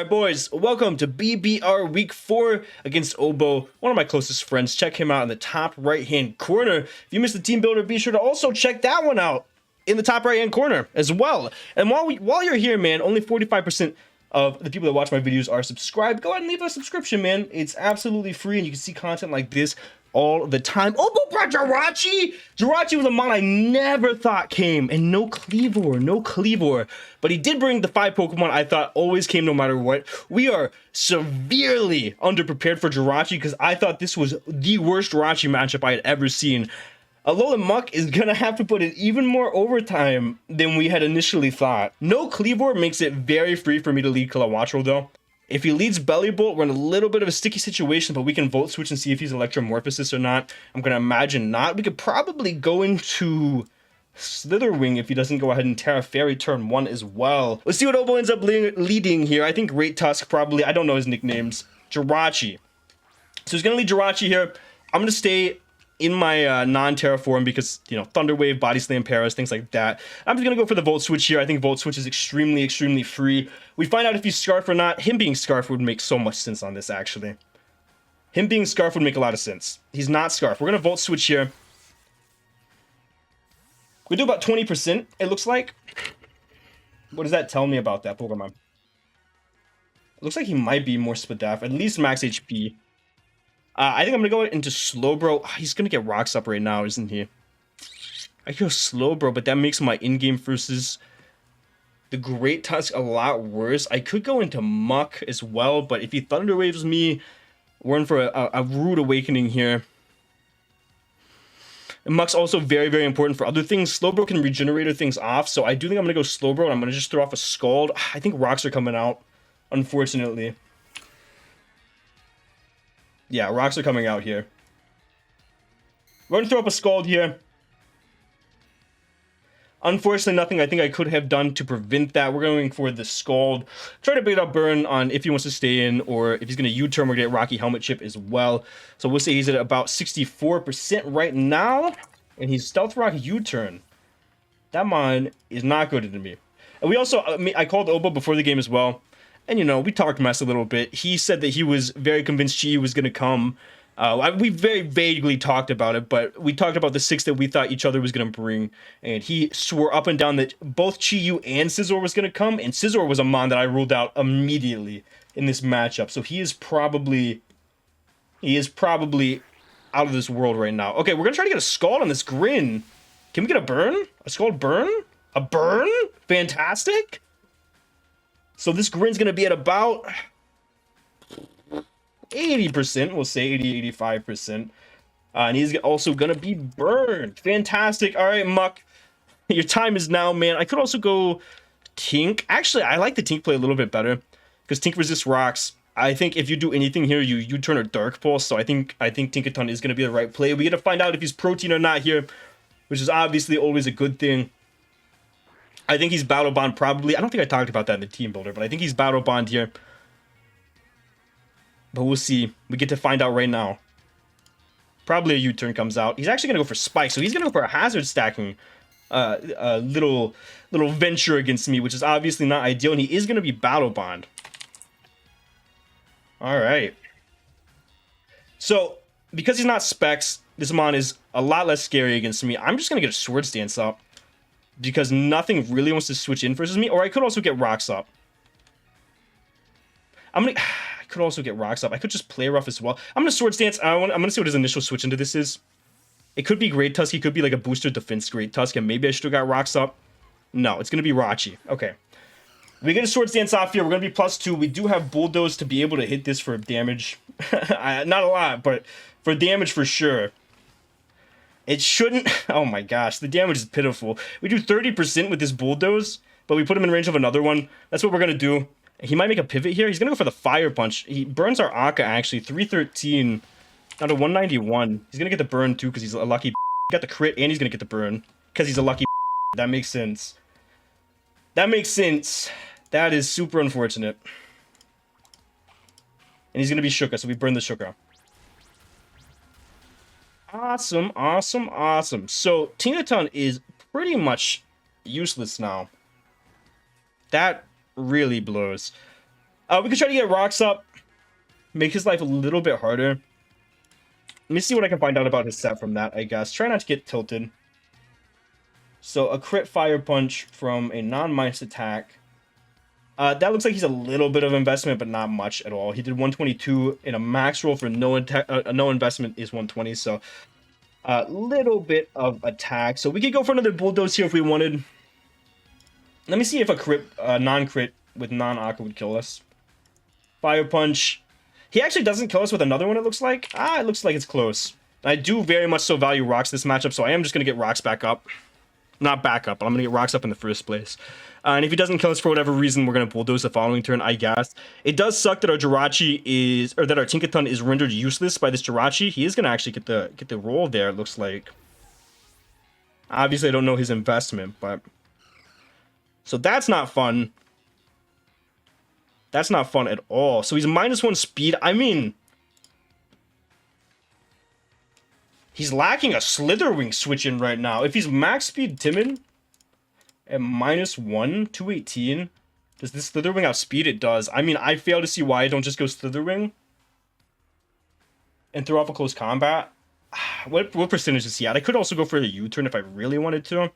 Alright boys, welcome to BBR Week 4 against Obo, one of my closest friends. Check him out in the top right hand corner. If you missed the team builder, be sure to also check that one out in the top right hand corner as well. And while you're here, man, only 45% of the people that watch my videos are subscribed. Go ahead and leave a subscription, man. It's absolutely free and you can see content like this all the time. Obo brought Jirachi! Jirachi was a mon I never thought came, and no Cleavor. But he did bring the 5 Pokemon I thought always came no matter what. We are severely underprepared for Jirachi because I thought this was the worst Jirachi matchup I had ever seen. Alolan Muck is gonna have to put in even more overtime than we had initially thought. No Cleavor makes it very free for me to lead Killowatch though. If he leads Bellibolt, we're in a little bit of a sticky situation, but we can Volt Switch and see if he's Electromorphosis or not. I'm going to imagine not. We could probably go into Slitherwing if he doesn't go ahead and Terra Fairy turn 1 as well. Let's see what Obo ends up leading here. I think Great Tusk probably. I don't know his nicknames. Jirachi. So he's going to lead Jirachi here. I'm going to stay in my non-Terra form because, you know, Thunder Wave, Body Slam, Paras, things like that. I'm just going to go for the Volt Switch here. I think Volt Switch is extremely free. We find out if he's Scarf or not. Him being Scarf would make so much sense on this, actually. Him being Scarf would make a lot of sense. He's not Scarf. We're going to Volt Switch here. We do about 20%, it looks like. What does that tell me about that Pokemon? It looks like he might be more Spadaf, at least max HP. I think I'm going to go into Slowbro. He's going to get rocks up right now, isn't he? I go Slowbro, but that makes my in-game versus the Great Tusk a lot worse. I could go into Muck as well, but if he Thunder Waves me, we're in for a rude awakening here. And Muck's also very important for other things. Slowbro can regenerate things off, so I do think I'm going to go Slowbro, and I'm going to just throw off a Scald. I think rocks are coming out, unfortunately. Yeah, rocks are coming out here. We're going to throw up a Scald here. Unfortunately, nothing I think I could have done to prevent that. We're going for the Scald. Try to bait up Burn on if he wants to stay in, or if he's going to U-turn, we're going to get Rocky Helmet Chip as well. So we'll say he's at about 64% right now. And he's Stealth Rock U-turn. That mon is not good to me. And we also, I called Obo before the game as well. And, you know, we talked mess a little bit. He said that he was very convinced Chi was going to come. We very vaguely talked about it, but we talked about the 6 that we thought each other was going to bring. And he swore up and down that both Chi-Yu and Scizor was going to come. And Scizor was a mon that I ruled out immediately in this matchup. So he is probably out of this world right now. Okay, we're going to try to get a Scald on this Grin. Can we get a Burn? A Scald Burn? A Burn? Fantastic. So this Grin's going to be at about 80%. We'll say 80-85%. And he's also going to be burned. Fantastic. All right, Muck. Your time is now, man. I could also go Tink. Actually, I like the Tink play a little bit better because Tink resists rocks. I think if you do anything here, you turn a Dark Pulse. So I think Tinkaton is going to be the right play. We get to find out if he's Protein or not here, which is obviously always a good thing. I think he's Battle Bond probably. I don't think I talked about that in the team builder, but I think he's Battle Bond here. But we'll see. We get to find out right now. Probably a U-turn comes out. He's actually going to go for Spike, so he's going to go for a hazard stacking little venture against me, which is obviously not ideal, and he is going to be Battle Bond. All right. So, because he's not Specs, this mon is a lot less scary against me. I'm just going to get a Swords Dance up. Because nothing really wants to switch in versus me. Or I could also get rocks up. I could also get rocks up. I could just play rough as well. I'm gonna Swords Dance. I'm gonna see what his initial switch into this is. It could be Great Tusk. He could be like a booster defense Great Tusk, and maybe I should have got rocks up. No, it's gonna be Rachi. Okay. We get a Swords Dance off here. We're gonna be +2. We do have Bulldoze to be able to hit this for damage. Not a lot, but for damage for sure. It shouldn't. Oh my gosh, the damage is pitiful. We do 30% with this Bulldoze, but we put him in range of another one. That's what we're going to do. He might make a pivot here. He's going to go for the Fire Punch. He burns our Akka, actually. 313 down to 191. He's going to get the burn, too, because he's a lucky. He got the crit, and he's going to get the burn because he's a lucky. That makes sense. That makes sense. That is super unfortunate. And he's going to be Shuka, so we burn the Shuka. Awesome. So, Tinkaton is pretty much useless now. That really blows. We could try to get rocks up, make his life a little bit harder. Let me see what I can find out about his set from that, I guess. Try not to get tilted. So a crit fire punch from a non-minus attack. That looks like he's a little bit of investment, but not much at all. He did 122 in a max roll for no investment is 120. So a little bit of attack. So we could go for another bulldoze here if we wanted. Let me see if a crit, non-crit with non-aqua would kill us. Fire punch. He actually doesn't kill us with another one, it looks like. It looks like it's close. I do very much so value rocks this matchup, so I am just going to get rocks back up. Not back up, but I'm going to get rocks up in the first place. And if he doesn't kill us for whatever reason, we're going to bulldoze the following turn, I guess. It does suck that our Jirachi is, or that our Tinkaton is rendered useless by this Jirachi. He is going to actually get the roll there, it looks like. Obviously, I don't know his investment, but... So that's not fun. That's not fun at all. So he's -1 speed. I mean... He's lacking a Slitherwing switch in right now. If he's max speed timid at -1, 218, does this Slitherwing outspeed? It does. I mean, I fail to see why I don't just go Slitherwing and throw off a close combat. What percentage is he at? I could also go for a U-turn if I really wanted to.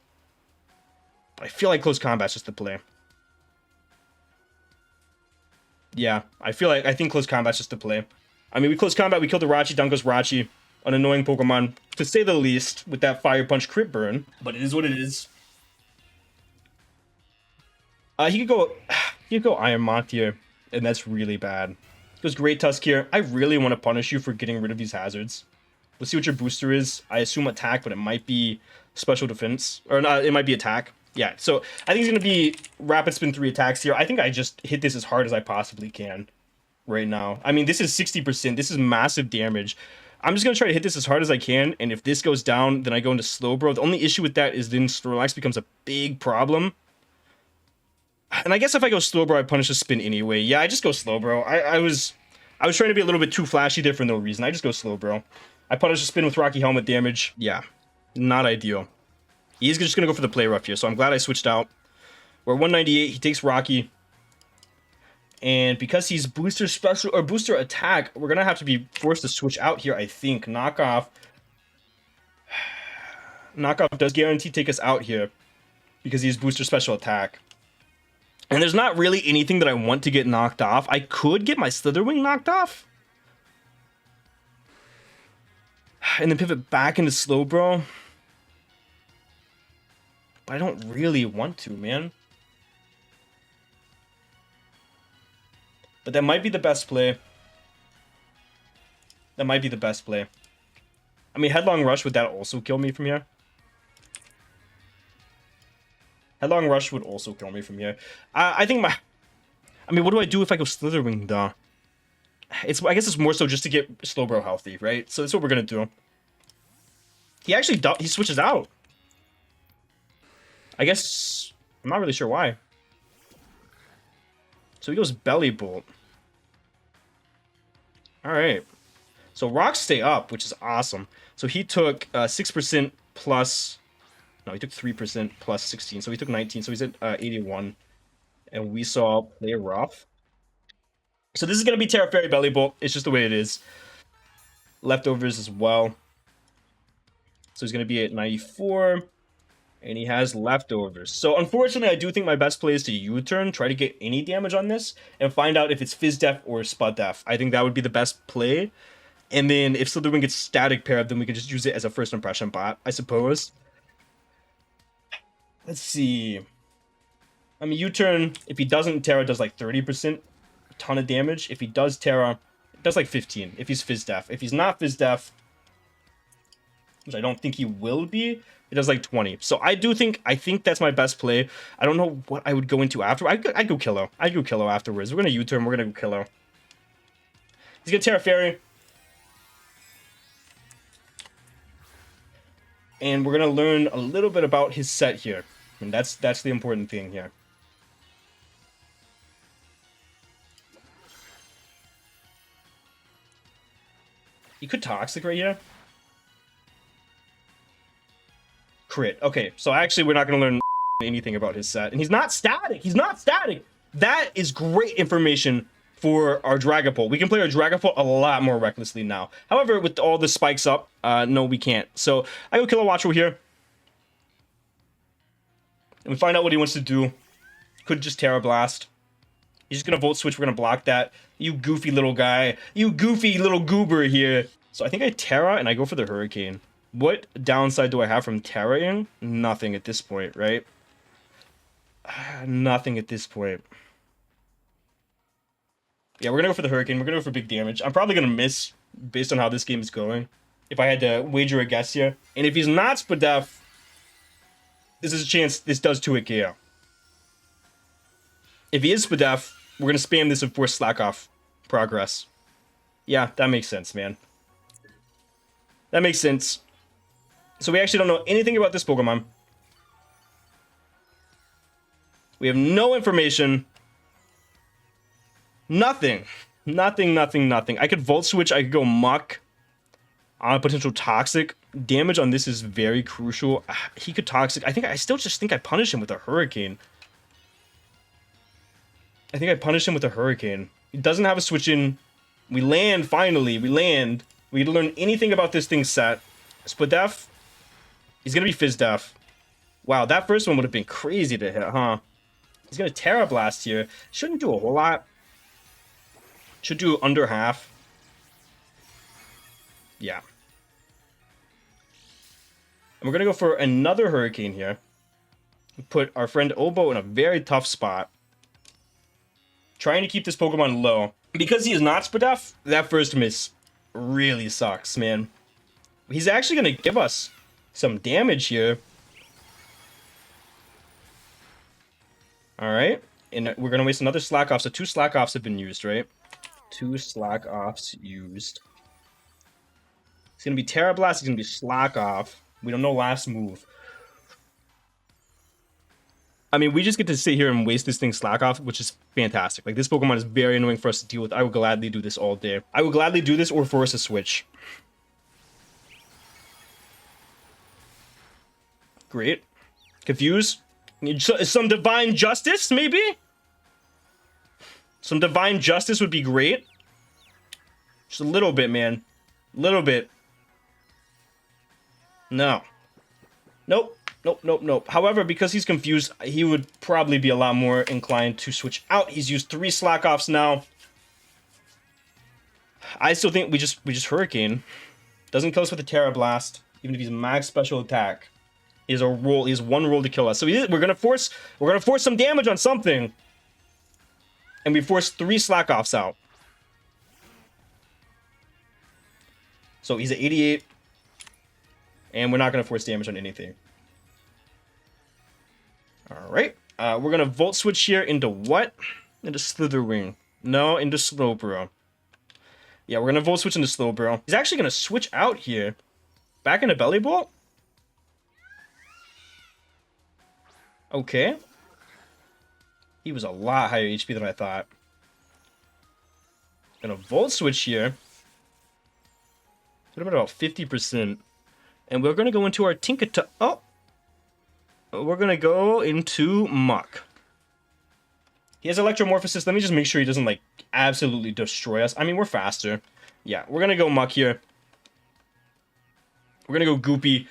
But I feel like close combat's just the play. Yeah, I think close combat's just the play. I mean, we close combat, we kill the Rachi, down goes Rachi. An annoying Pokemon, to say the least, with that Fire Punch crit burn. But it is what it is. He could go Iron Moth here, and that's really bad. He goes Great Tusk here. I really want to punish you for getting rid of these hazards. Let's see what your booster is. I assume attack, but it might be special defense. Or not, it might be attack. Yeah, so I think it's going to be Rapid Spin 3 attacks here. I think I just hit this as hard as I possibly can right now. I mean, this is 60%. This is massive damage. I'm just going to try to hit this as hard as I can, and if this goes down, then I go into Slowbro. The only issue with that is then Snorlax becomes a big problem. And I guess if I go Slowbro, I punish a spin anyway. Yeah, I just go Slowbro. I was trying to be a little bit too flashy there for no reason. I just go Slowbro. I punish a spin with Rocky Helmet damage. Yeah, not ideal. He's just going to go for the play rough here, so I'm glad I switched out. We're 198. He takes Rocky. And because he's booster special or booster attack, we're gonna have to be forced to switch out here, I think. Knockoff does guarantee take us out here because he's booster special attack. And there's not really anything that I want to get knocked off. I could get my Slitherwing knocked off. And then pivot back into Slowbro. But I don't really want to, man. But that might be the best play. That might be the best play. I mean, Headlong Rush, would that also kill me from here? Headlong Rush would also kill me from here. I think my... I mean, what do I do if I go Slitherwing, though? I guess it's more so just to get Slowbro healthy, right? So that's what we're going to do. He actually... He switches out. I guess... I'm not really sure why. So he goes Bellibolt. Alright. So rocks stay up, which is awesome. So he took 6% plus... No, he took 3% plus 16. So he took 19. So he's at 81. And we saw play rough. So this is going to be Tera Fairy Bellibolt. It's just the way it is. Leftovers as well. So he's going to be at 94. And he has leftovers. So unfortunately, I do think my best play is to U-turn, try to get any damage on this, and find out if it's Fizz Def or Spud Def. I think that would be the best play. And then if Slitherwing gets static paired, then we can just use it as a first impression bot, I suppose. Let's see. I mean, U-turn, if he doesn't, Tera does like 30%, a ton of damage. If he does Tera, it does like 15, if he's Fizz Def. If he's not Fizz Def, which I don't think he will be, it does like 20. So I think that's my best play. I don't know what I would go into after. I'd go Killow. I'd go Killow afterwards. We're going to U-turn. We're going to go Killow. He's going to Tera Fairy. And we're going to learn a little bit about his set here. And that's the important thing here. He could Toxic right here. Crit. Okay, so actually we're not going to learn anything about his set. And he's not static. He's not static. That is great information for our Dragapult. We can play our Dragapult a lot more recklessly now. However, with all the spikes up, no, we can't. So I go Killowatch over here. And we find out what he wants to do. Could just Tera Blast. He's just going to Volt Switch. We're going to block that. You goofy little guy. You goofy little goober here. So I think I Tera and I go for the Hurricane. What downside do I have from Terra-ing? Nothing at this point, right? Nothing at this point. Yeah, we're going to go for the Hurricane. We're going to go for big damage. I'm probably going to miss based on how this game is going. If I had to wager a guess here. And if he's not Spadef, this is a chance this does 2-hit KO. If he is Spadef, we're going to spam this and force slack off progress. Yeah, that makes sense, man. That makes sense. So we actually don't know anything about this Pokemon. We have no information. Nothing. Nothing. I could Volt Switch. I could go Muck on a potential Toxic. Damage on this is very crucial. He could Toxic. I still just think I punish him with a Hurricane. I think I punish him with a Hurricane. He doesn't have a switch in. We land, finally. We land. We get to learn anything about this thing's set. Spadef. He's going to be Fizz Def. Wow, that first one would have been crazy to hit, huh? He's going to Tera Blast here. Shouldn't do a whole lot. Should do under half. Yeah. And we're going to go for another Hurricane here. We put our friend Obo in a very tough spot. Trying to keep this Pokemon low. Because he is not Spadef, that first miss really sucks, man. He's actually going to give us some damage here. Alright. And we're going to waste another Slack Off. So 2 Slack Offs have been used, right? 2 Slack Offs used. It's going to be Tera Blast. It's going to be Slack Off. We don't know last move. I mean, we just get to sit here and waste this thing Slack Off, which is fantastic. Like, this Pokemon is very annoying for us to deal with. I would gladly do this all day. I would gladly do this or force a switch. Great. Confuse. Some Divine Justice, maybe? Some Divine Justice would be great. Just a little bit, man. A little bit. No. Nope. Nope. However, because he's confused, he would probably be a lot more inclined to switch out. He's used 3 Slack Offs now. I still think we just Hurricane. Doesn't kill us with a Tera Blast, even if he's max special attack. He has one roll to kill us. So we're gonna force some damage on something. And we force 3 Slack Offs out. So he's at 88. And we're not gonna force damage on anything. Alright. We're gonna Volt Switch here into what? Into Slitherwing. No, into Slowbro. Yeah, we're gonna Volt Switch into Slowbro. He's actually gonna switch out here. Back into Bellibolt? Okay. He was a lot higher HP than I thought. Gonna Volt Switch here. What about 50%? And we're gonna go into our Tinkaton. Oh! We're gonna go into Muck. He has Electromorphosis. Let me just make sure he doesn't, like, absolutely destroy us. I mean, we're faster. Yeah, we're gonna go Muck here. We're gonna go Goopy.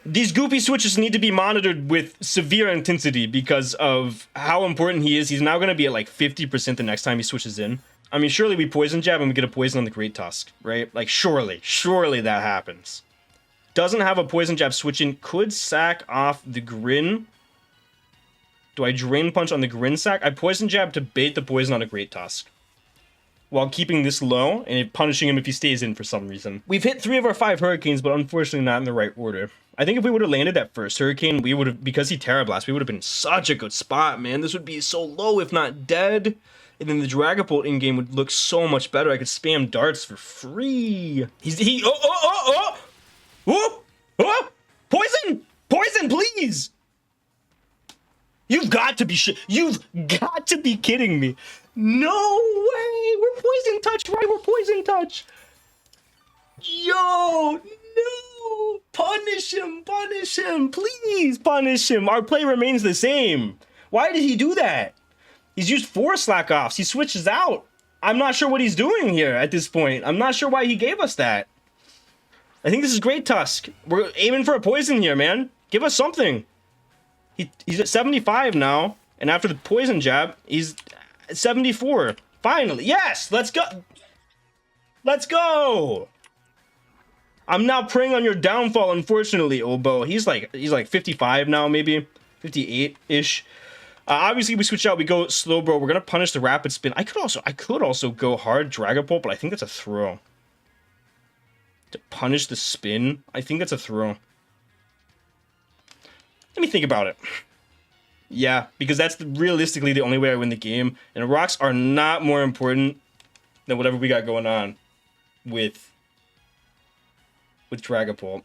These Goopy switches need to be monitored with severe intensity because of how important he is. He's now gonna be at, like, 50% the next time he switches in. I mean, surely we Poison Jab and we get a Poison on the Great Tusk, right? Like, surely that happens. Doesn't have a Poison Jab switch in. Could sack off the Grin. Do I Drain Punch on the Grin sack? I Poison Jab to bait the poison on a Great Tusk, while keeping this low and punishing him if he stays in for some reason. We've hit 3 of our 5 Hurricanes, but unfortunately not in the right order. I think if we would have landed that first Hurricane, we would have, because he Tera Blast, we would have been in such a good spot, man. This would be so low, if not dead. And then the Dragapult in-game would look so much better. I could spam darts for free. Poison! Poison, please! You've got to be kidding me. No way! We're Poison Touch, right? We're Poison Touch. Yo, no! Punish him, please punish him. Our play remains the same. Why did he do that? He's used 4 Slack Offs. He switches out. I'm not sure what he's doing here at this point. I'm not sure why he gave us that. I think this is great, Tusk. We're aiming for a poison here, man. Give us something. He's at 75 now, and after the poison jab, he's at 74. Finally, yes, let's go. Let's go. I'm now preying on your downfall, unfortunately, Obo. He's like 55 now, maybe 58-ish. Obviously, we switch out. We go slow, bro. We're gonna punish the rapid spin. I could also go hard Dragapult, but I think that's a throw. To punish the spin, I think that's a throw. Let me think about it. Yeah, because that's realistically the only way I win the game. And rocks are not more important than whatever we got going on with Dragapult.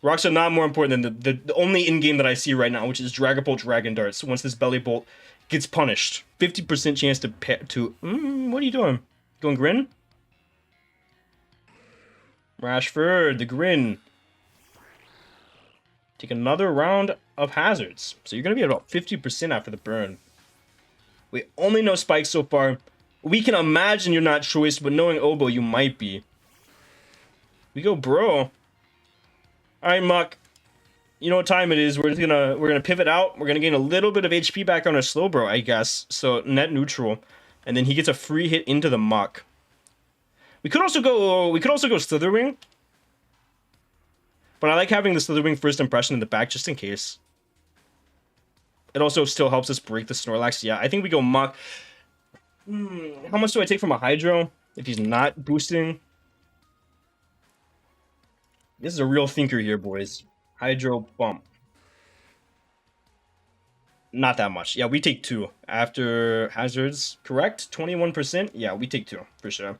Rocks are not more important than the only in-game that I see right now, which is Dragapult Dragon Darts. Once this Bellibolt gets punished. 50% chance to what are you doing? Going Grin? Rashford, the Grin. Take another round of hazards. So you're going to be at about 50% after the burn. We only know spikes so far. We can imagine you're not choiced, but knowing Obo, you might be. We go, bro. Alright, Muck. You know what time it is. We're gonna pivot out. We're gonna gain a little bit of HP back on our slow bro, I guess. So net neutral. And then he gets a free hit into the Muck. We could also go Slitherwing. But I like having the Slitherwing first impression in the back just in case. It also still helps us break the Snorlax. Yeah, I think we go Muck. How much do I take from a Hydro if he's not boosting? This is a real thinker here, boys. Hydro bump. Not that much. Yeah, we take 2 after hazards. Correct? 21%? Yeah, we take 2 for sure.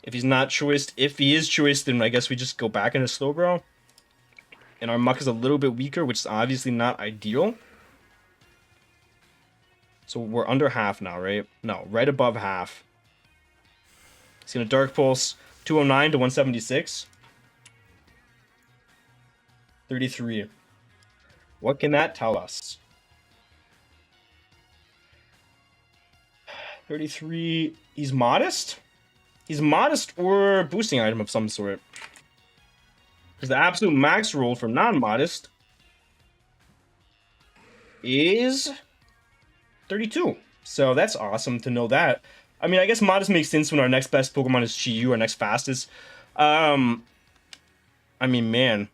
If he's not choiced, if he is choiced, then I guess we just go back into Slowbro. And our Muck is a little bit weaker, which is obviously not ideal. So we're under half now, right? No, right above half. He's gonna Dark Pulse 209 to 176. 33. What can that tell us? 33. He's modest? He's modest or boosting item of some sort. Because the absolute max roll for non-modest is 32. So that's awesome to know that. I mean, I guess modest makes sense when our next best Pokemon is Chi-Yu, our next fastest. I mean, man.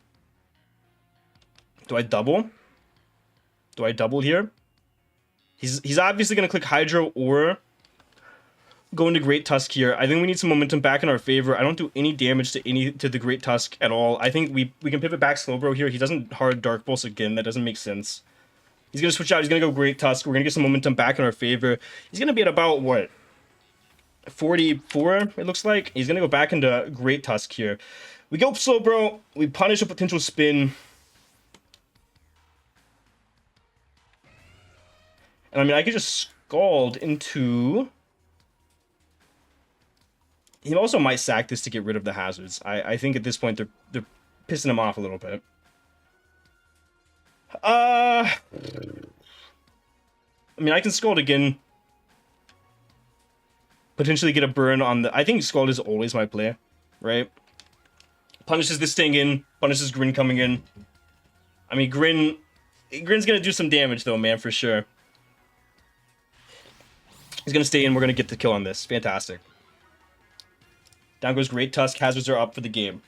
Do I double? Do I double here? He's obviously going to click Hydro or go into Great Tusk here. I think we need some momentum back in our favor. I don't do any damage to the Great Tusk at all. I think we can pivot back Slowbro here. He doesn't hard Dark Pulse again. That doesn't make sense. He's going to switch out. He's going to go Great Tusk. We're going to get some momentum back in our favor. He's going to be at about, what? 44, it looks like. He's going to go back into Great Tusk here. We go Slowbro. We punish a potential spin. And I mean, I could just Scald into... He also might sack this to get rid of the hazards. I think at this point they're pissing him off a little bit. I mean, I can Scald again. Potentially get a burn on the... I think Scald is always my play, right? Punishes this thing in. Punishes Grin coming in. I mean, Grin's gonna do some damage though, man, for sure. He's gonna stay in. We're gonna get the kill on this. Fantastic. Down goes Great Tusk. Hazards are up for the game.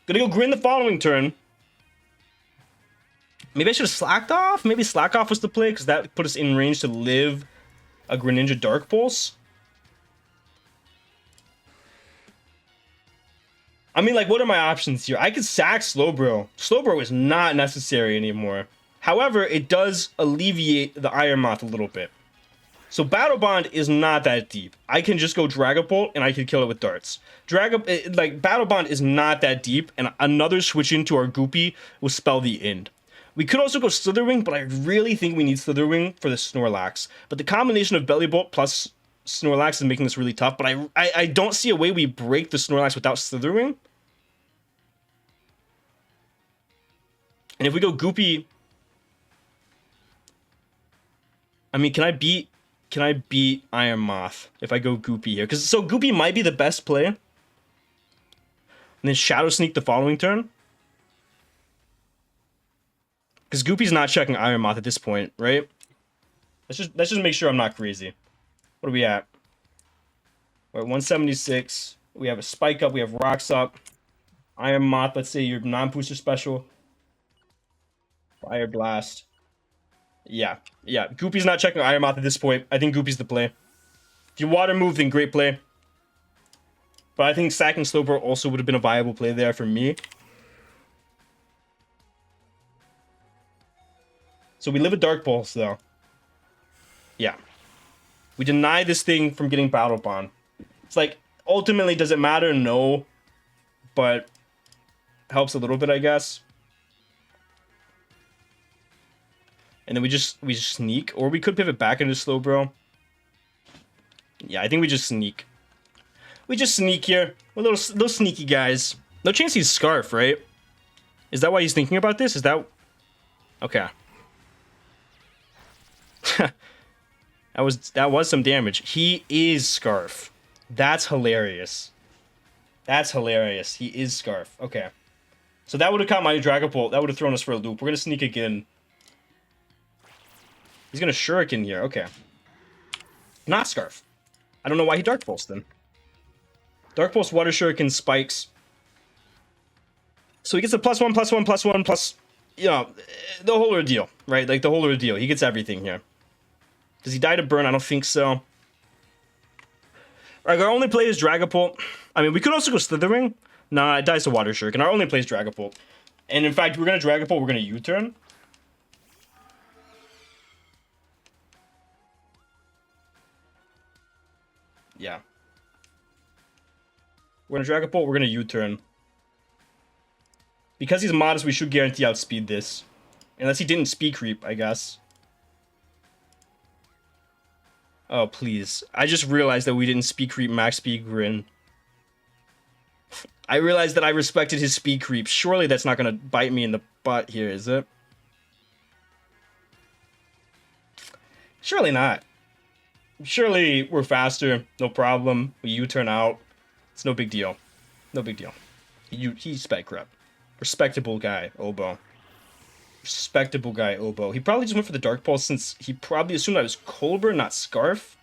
Gonna go Grin the following turn. Maybe I should have slacked off. Maybe slack off was the play, because that put us in range to live a Greninja Dark Pulse. I mean, like, what are my options here? I could sack Slowbro. Slowbro is not necessary anymore. However, it does alleviate the Iron Moth a little bit. So Battle Bond is not that deep. I can just go Dragapult and I can kill it with darts. Battle Bond is not that deep, and another switch into our Goopy will spell the end. We could also go Slitherwing, but I really think we need Slitherwing for the Snorlax. But the combination of Bellibolt plus Snorlax is making this really tough, but I don't see a way we break the Snorlax without Slitherwing. And if we go Goopy... I mean, can I beat can I beat Iron Moth if I go Goopy here? Because so Goopy might be the best play. And then Shadow Sneak the following turn. Because Goopy's not checking Iron Moth at this point, right? Let's just make sure I'm not crazy. What are we at? We're at 176. We have a Spike up. We have Rocks up. Iron Moth, let's say your non-booster special. Fire Blast. Yeah. Goopy's not checking Iron Moth at this point. I think Goopy's the play. If you water move, then great play. But I think sacking Slowbro also would have been a viable play there for me. So we live a Dark Pulse, though. Yeah. We deny this thing from getting Battle Bond. It's like, ultimately, does it matter? No. But helps a little bit, I guess. And then we just sneak. Or we could pivot back into Slowbro. Yeah, I think we just sneak. We just sneak here. We're little sneaky guys. No chance he's Scarf, right? Is that why he's thinking about this? Is that... Okay. That was some damage. He is Scarf. That's hilarious. That's hilarious. He is Scarf. Okay. So that would have caught my Dragapult. That would have thrown us for a loop. We're going to sneak again. He's going to Shuriken here. Okay. Not Scarf. I don't know why he Dark Pulse then. Dark Pulse, Water Shuriken, Spikes. So he gets a +1/+1/+1 plus, you know, the whole ordeal, right? Like the whole ordeal. He gets everything here. Does he die to burn? I don't think so. Like, our only play is Dragapult. I mean, we could also go Slithering. Nah, it dies to Water Shuriken. Our only play is Dragapult. And in fact, we're going to Dragapult, we're going to U-turn. Yeah. We're going to Dragapult, we're going to U-turn. Because he's modest, we should guarantee outspeed this. Unless he didn't speed creep, I guess. Oh, please. I just realized that we didn't speed creep max speed Grin. I realized that I respected his speed creep. Surely that's not going to bite me in the butt here, is it? Surely not. Surely we're faster. No problem. We U-turn out. It's no big deal. No big deal. He's spec rep. Respectable guy, Obo. Respectable guy, Obo. He probably just went for the Dark Pulse since he probably assumed I was Colbur, not Scarf.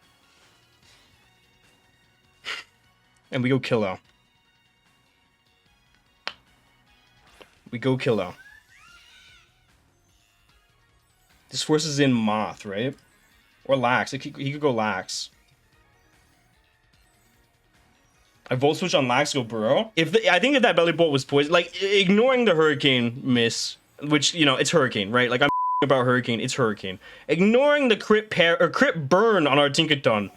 And we go Killow. We go Killow. This forces in Moth, right? Or Lax. He could go Lax. I Volt Switch on Lax, go Burrow. I think if that Belly Bolt was poisoned, like, ignoring the Hurricane miss, which, you know, it's Hurricane, right? Like, I'm about Hurricane, it's Hurricane. Ignoring the crit burn on our Tinkaton,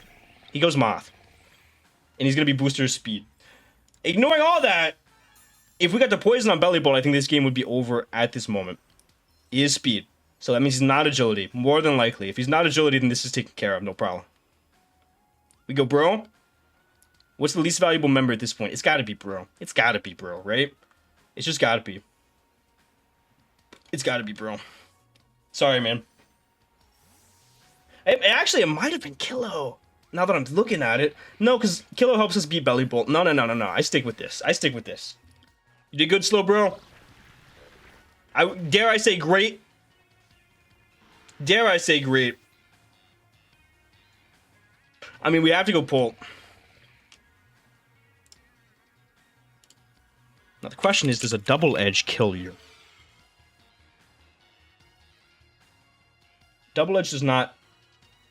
he goes Moth. And he's gonna be booster speed. Ignoring all that, if we got the poison on Belly Bolt, I think this game would be over at this moment. He is speed. So that means he's not agility, more than likely. If he's not agility, then this is taken care of, no problem. We go Bro. What's the least valuable member at this point? It's gotta be Bro. It's gotta be Bro, right? It's just gotta be. It's gotta be Bro. Sorry, man. Actually, it might have been Killow. Now that I'm looking at it. No, because Killow helps us beat Belly Bolt. No. I stick with this. I stick with this. You did good, Slow Bro. Dare I say great? Dare I say great? I mean, we have to go Pult. Now the question is, does a Double Edge kill you? Double Edge does not.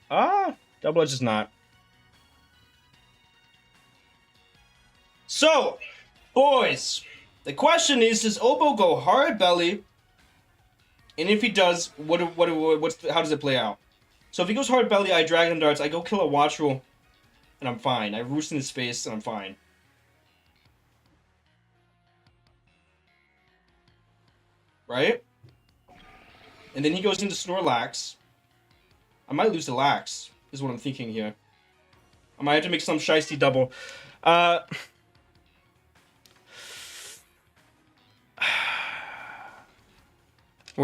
Double Edge does not. So, boys, the question is, does Obo go hard belly? And if he does, how does it play out? So if he goes hard belly, I Dragon Darts, I go kill a Watchel, and I'm fine. I roost in his face, and I'm fine. Right? And then he goes into Snorlax. I might lose to Lax, is what I'm thinking here. I might have to make some shiesty double. We're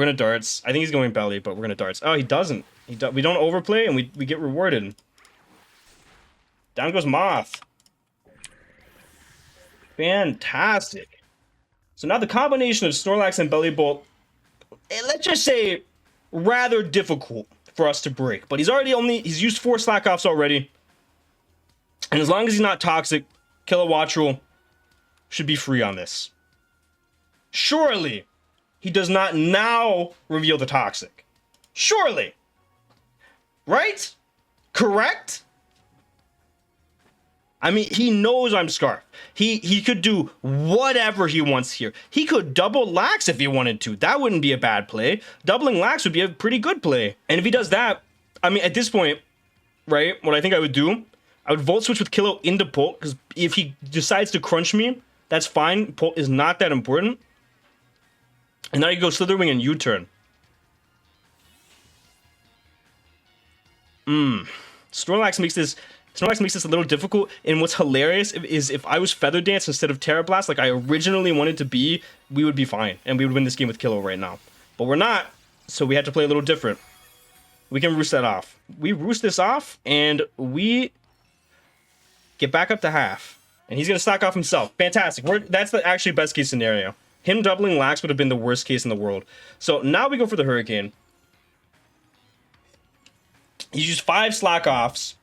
gonna darts. I think he's going belly, but we're gonna darts. Oh, he doesn't. We don't overplay, and we get rewarded. Down goes Moth. Fantastic. So now the combination of Snorlax and Bellibolt, let's just say, rather difficult for us to break. But he's used 4 slack offs already. And as long as he's not toxic, Killowatch should be free on this. Surely he does not now reveal the toxic. Surely. Right? Correct? I mean, he knows I'm Scarf. He could do whatever he wants here. He could double Lax if he wanted to. That wouldn't be a bad play. Doubling Lax would be a pretty good play. And if he does that, I mean, at this point, right, what I think I would do, I would Volt Switch with Killow into Pult, because if he decides to crunch me, that's fine. Pult is not that important. And now you go Slitherwing and U-turn. Snorlax makes this a little difficult, and what's hilarious is if I was Feather Dance instead of Tera Blast like I originally wanted to be, we would be fine, and we would win this game with Killow right now. But we're not, so we had to play a little different. We can roost that off. We roost this off, and we get back up to half. And he's going to stock off himself. Fantastic. That's the actually best case scenario. Him doubling Lax would have been the worst case in the world. So now we go for the Hurricane. He's used 5 slack offs.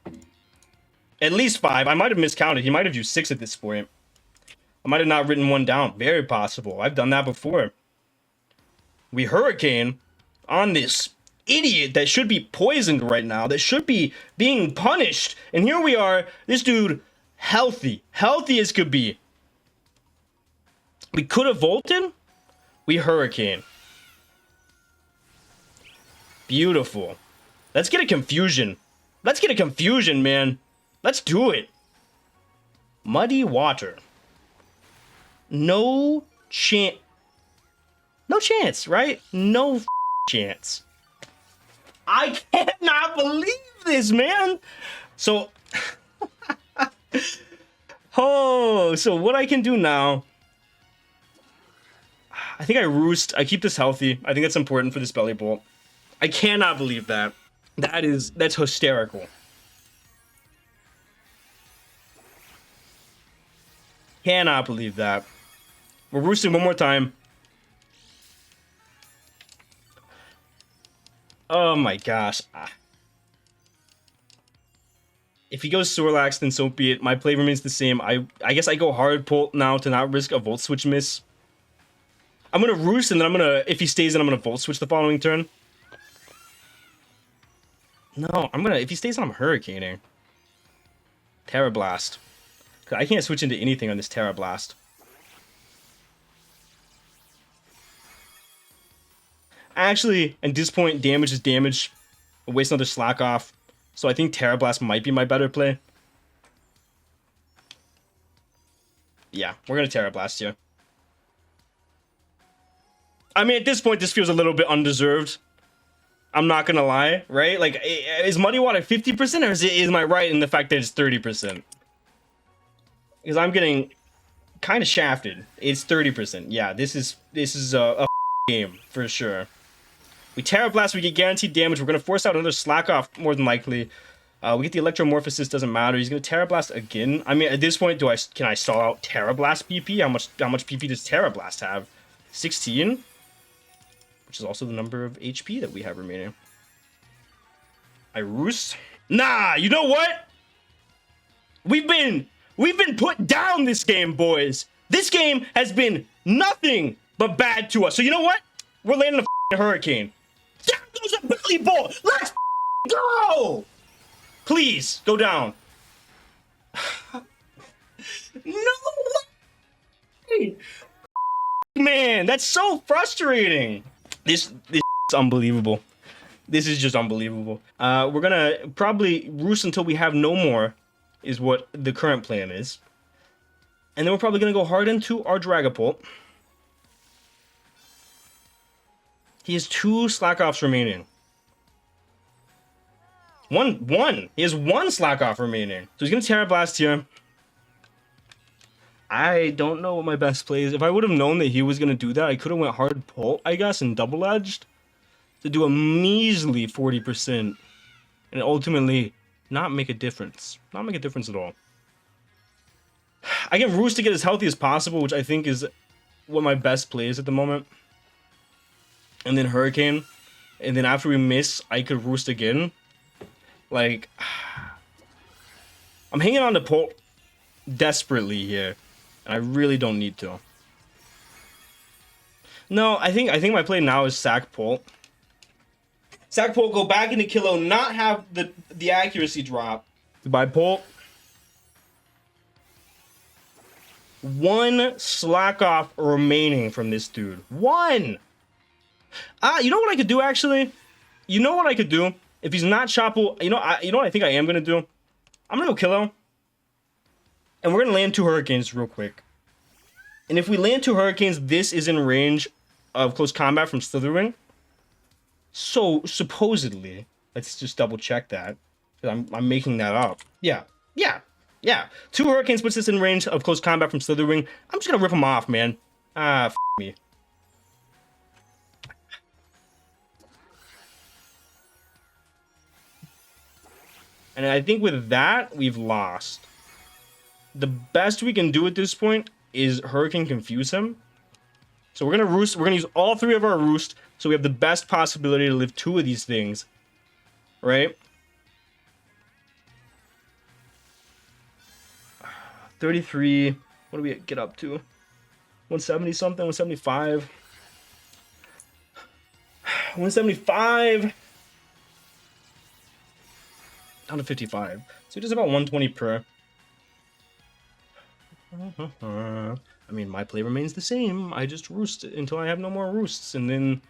At least 5. I might have miscounted. He might have used 6 at this point. I might have not written one down. Very possible. I've done that before. We Hurricane on this idiot that should be poisoned right now. That should be being punished. And here we are. This dude, healthy. Healthy as could be. We could have Volted. We Hurricane. Beautiful. Let's get a Confusion. Let's get a Confusion, man. Let's do it. Muddy Water. No chance. No chance, right? No chance. I cannot believe this, man. So, so what I can do now, I think I Roost. I keep this healthy. I think that's important for this Bellibolt. I cannot believe that. That's hysterical. Cannot believe that. We're roosting one more time. Oh my gosh. If he goes Snorlax, then so be it. My play remains the same. I guess I go hard Pult now to not risk a Volt Switch miss. I'm gonna Roost, and then if he stays in, I'm gonna Volt Switch the following turn. No, if he stays in, I'm Hurricaning. Tera Blast. I can't switch into anything on this Tera Blast. Actually, at this point, damage is damage. I'll waste another slack off. So I think Tera Blast might be my better play. Yeah, we're going to Tera Blast here. I mean, at this point, this feels a little bit undeserved. I'm not going to lie, right? Like, is Muddy Water 50% or is my right in the fact that it's 30%? Because I'm getting kind of shafted. It's 30%. Yeah, this is a game for sure. We Tera Blast, we get guaranteed damage. We're going to force out another slack off more than likely. We get the Electromorphosis, doesn't matter. He's going to Tera Blast again. I mean, at this point, can I stall out Tera Blast PP? How much PP does Tera Blast have? 16, which is also the number of HP that we have remaining. I Roost. Nah, you know what? We've been put down this game, boys. This game has been nothing but bad to us. So you know what? We're landing a Hurricane. Down goes a Bellibolt. Let's go. Please go down. No way. Man, that's so frustrating. This is unbelievable. This is just unbelievable. We're gonna probably Roost until we have no more, is what the current plan is. And then we're probably gonna go hard into our Dragapult. He has 2 slack offs remaining. One. He has 1 slack off remaining. So he's gonna Tera Blast here. I don't know what my best play is. If I would have known that he was gonna do that, I could have went hard Pult, I guess, and double edged to do a measly 40%. And ultimately not make a difference. Not make a difference at all. I can Roost to get as healthy as possible, which I think is what my best play is at the moment. And then Hurricane. And then after we miss, I could Roost again. Like, I'm hanging on to Pult desperately here. And I really don't need to. No, I think my play now is sack Pult. Sack Pult, go back into Killow, not have the accuracy drop. By Pult. One slack off remaining from this dude. One! You know what I could do, actually? You know what I could do? If he's not Chopple, you know what I think I am going to do? I'm going to go Killow. And we're going to land 2 Hurricanes real quick. And if we land 2 Hurricanes, this is in range of close combat from Slitherwing. So, supposedly, let's just double check that. I'm making that up. Yeah. 2 Hurricanes puts this in range of close combat from Slitherwing. I'm just going to rip him off, man. F me. And I think with that, we've lost. The best we can do at this point is Hurricane Confuse him. So we're going to Roost. We're going to use all 3 of our Roost. So we have the best possibility to live 2 of these things. Right? 33. What do we get up to? 170 something? 175? 175. Down to 55. So he does about 120 per. I mean, my play remains the same. I just Roost until I have no more Roosts. And then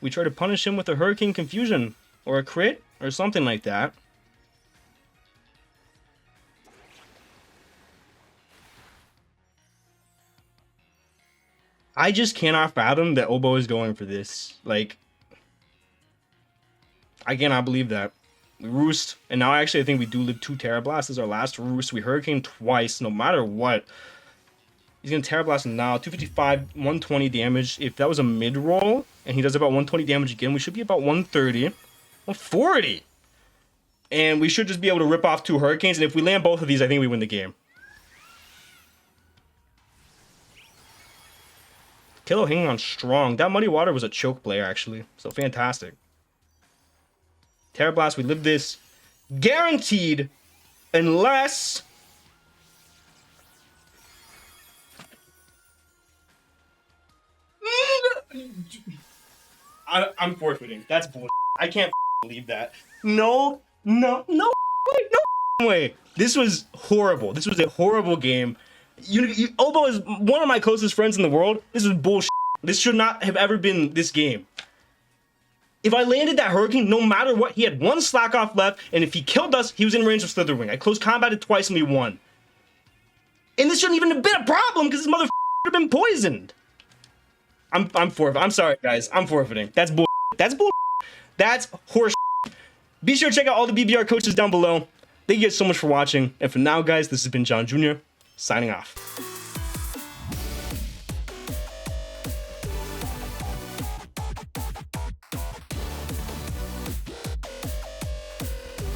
we try to punish him with a Hurricane Confusion. Or a crit. Or something like that. I just cannot fathom that Obo is going for this. Like, I cannot believe that. We Roost, and now actually I think we do live 2 Terra Blasts. This is our last Roost. We Hurricane twice, no matter what. He's gonna Terra Blast now. 255, 120 damage. If that was a mid-roll, and he does about 120 damage again, we should be about 130. 140! And we should just be able to rip off 2 Hurricanes, and if we land both of these, I think we win the game. Killow hanging on strong. That Muddy Water was a choke player, actually. So fantastic. Terra Blast, we live this. Guaranteed. Unless... I'm forfeiting. That's bullshit. I can't believe that. No way. This was horrible. This was a horrible game. Obo is one of my closest friends in the world. This is bullshit. This should not have ever been this game. If I landed that Hurricane, no matter what, he had 1 slack off left, and if he killed us, he was in range of Slitherwing. I close combated twice and we won. And this shouldn't even have been a problem because this motherfucker would have been poisoned. I'm forfeiting. I'm sorry, guys. I'm forfeiting. That's bull. That's bull. That's horse. Be sure to check out all the BBR coaches down below. Thank you guys so much for watching. And for now, guys, this has been John Jr. signing off.